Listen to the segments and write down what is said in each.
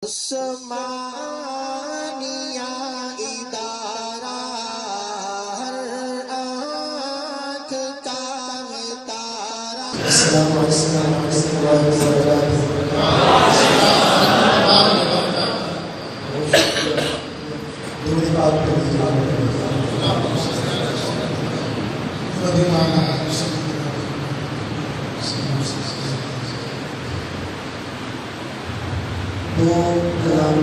آسمانیہ ادارہ ہر آنکھ کا تارا۔ السلام علیکم ورحمۃ اللہ دو کلام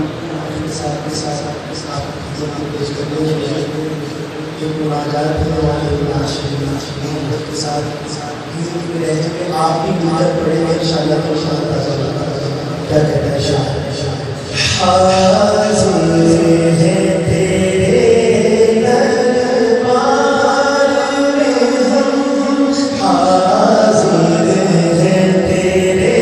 کے ساتھ پیش کرنے کے لیے ایک مناجات ہے اور ایک نعت کے ساتھ لہجے میں آپ بھی مل کر پڑھیں گے انشاءاللہ تو کیا کہتا ہے شاعر حاضر ہے تیرے دربار میں ہم حاضر ہے تیرے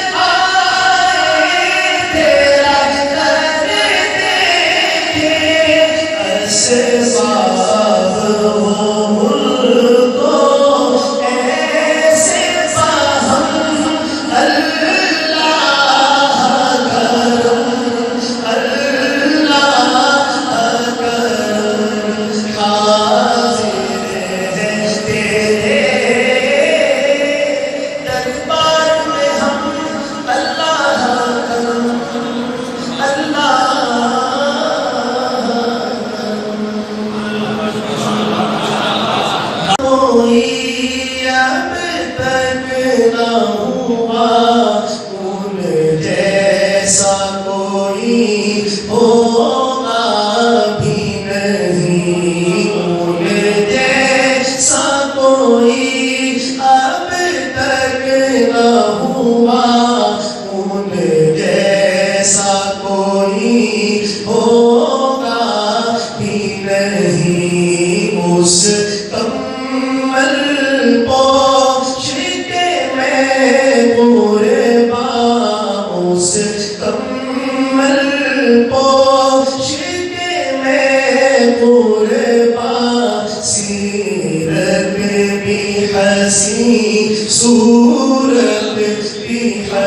دربار تیرا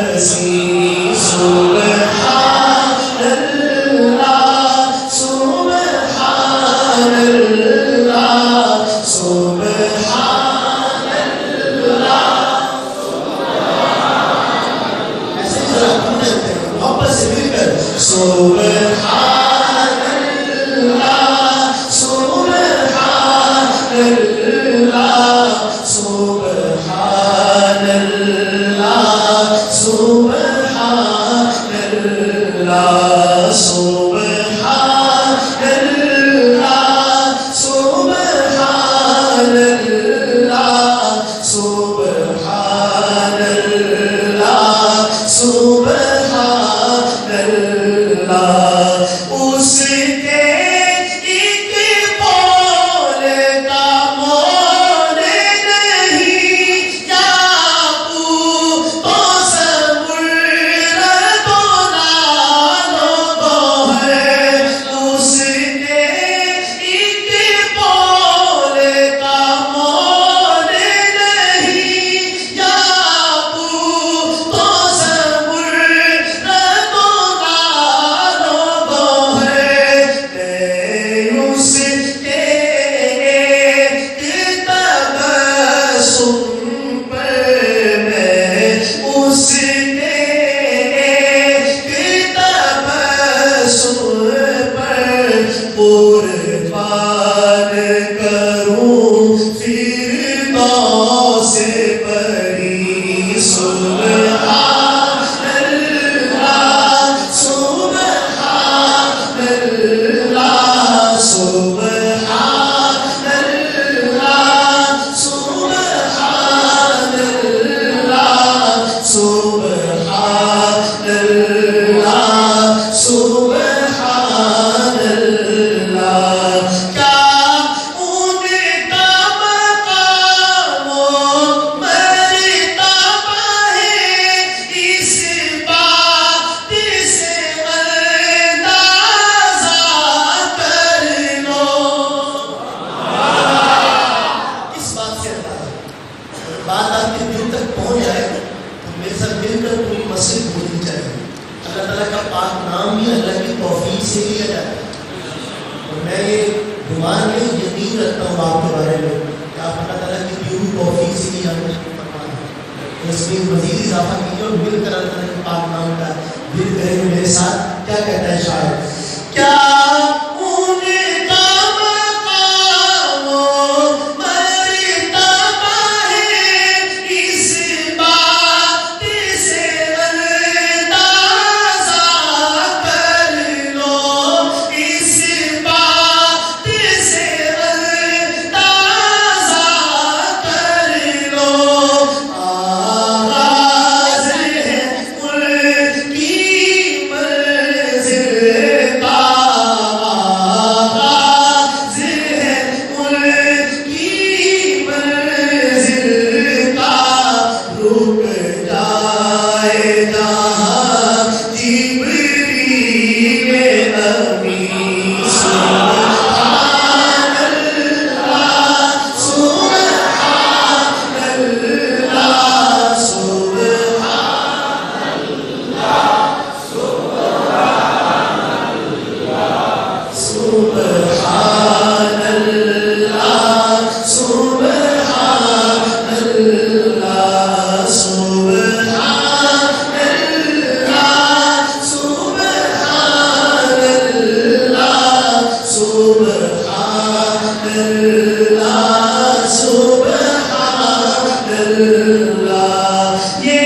ہنسی سبحان اللہ سبحان اللہ سبحان اللہ ایسے ذرا محبت سے مل کر سبحان اللہ سبحان اللہ سبحان اللہ سبحان اللہ سبحان اللہ سبحان اللہ سبحان اللہ سبحان اللہ اس کے ایک بول کا مول نہیں یا تو سمر تو نالو تو ہے اس کے ایک بول کا مول نہیں یا تو سمر تو نالو تو ہے اس کے ایک تبسم پر میں اس کے ایک تبسم پر قربان کروں فردوس پری سبحان اللہ سبحان اللہ سبحان اللہ سبحان اللہ سبحان اللہ سبحان اللہ کیا ان کا مقام و مرتبہ ہے اس بات سے اندازہ کر لو اس بات سے اندازہ بات آپ کے دل تک پہنچ جائے تو میرے ساتھ مل کر پوری مسجد بولنی چاہیے اللہ تعالیٰ کا پاک نام بھی اللہ کی توفیق سے لیا جاتا ہے اور میں یہ گمان نہیں یقین رکھتا ہوں آپ کے بارے میں کہ آپ اللہ تعالیٰ کی دی ہوئی توفیق سے لیا تو اس میں مزید اضافہ کیجیے اور مل کر اللہ تعالیٰ کے پاک نام کا دل کریں گے میرے ساتھ کیا کہتا ہے شاعر کیا ان کا مقام و مرتبہ ہے اس بات سے اندازہ کر لو اس بات سے اندازہ کر لو آغاز ہے ان کی منزل کا آغاز ہے ان کی منزل کا رک جائے جہاں جبریل امین سبحان اللہ سبحان اللہ سبحان سبحان اللہ سبحان اللہ سبحان اللہ سبحان اللہ سبحان اللہ سبحان اللہ یہ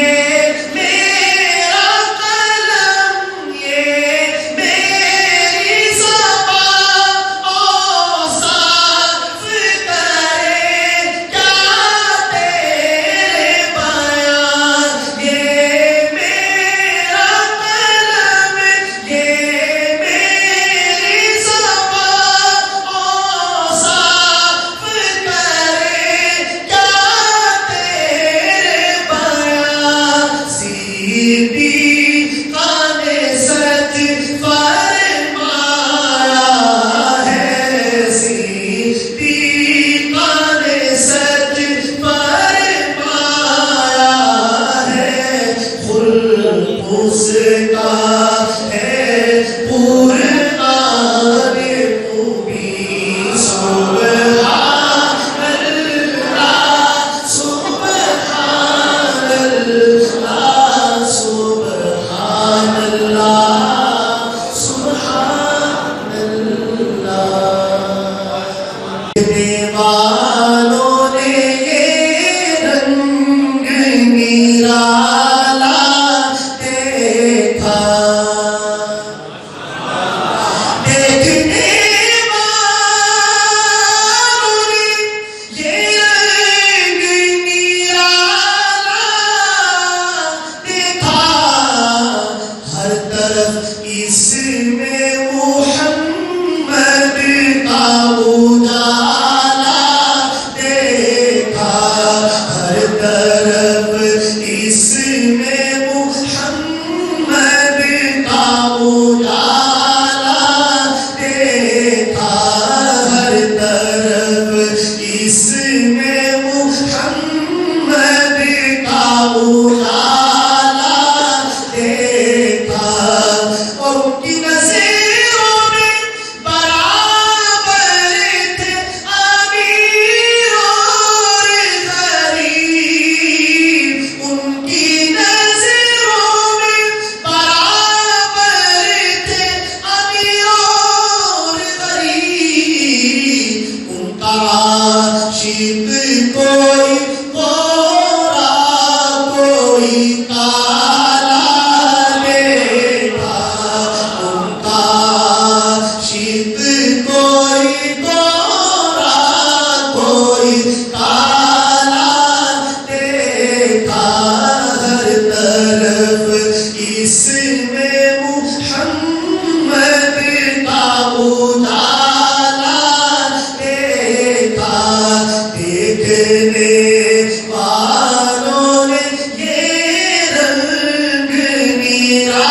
میرا قلم یہ میری زبان اوصاف کرے کیا تیرے بیان یہ میرا قلم یہ میری زبان اوصاف کرے کیا تیرے بیان سیدھی خانے سچ فرمایا ہے سیدھی خانے سچ فرمایا ہے اس کا ہے قرآن مبین سبحان اللہ سبحان اللہ سبحان اللہ سبحان اللہ دیوانوں نے یہ رنگ نرالا دیکھا دیکھنے والوں نے یہ رنگ نرالا دیکھا ہر طرف اس میں محمد کا اجالا دیکھا ہر طرف اس میں محمد کا اجالا دیکھا ہر طرف اس میں محمد کا اجالا دیکھا اور ان کی نظروں میں برابر تھے امیر اور غریب ان کی نظروں میں برابر تھے امیر اور غریب ان کا عاشق کوئی گورا کوئی کالا دیکھا ان کا عاشق کوئی گورا کوئی کالا دیکھا ہر طرف اس میں محمد کا اجالا دیکھا دیکھنے والوں نے یہ رنگ نرالا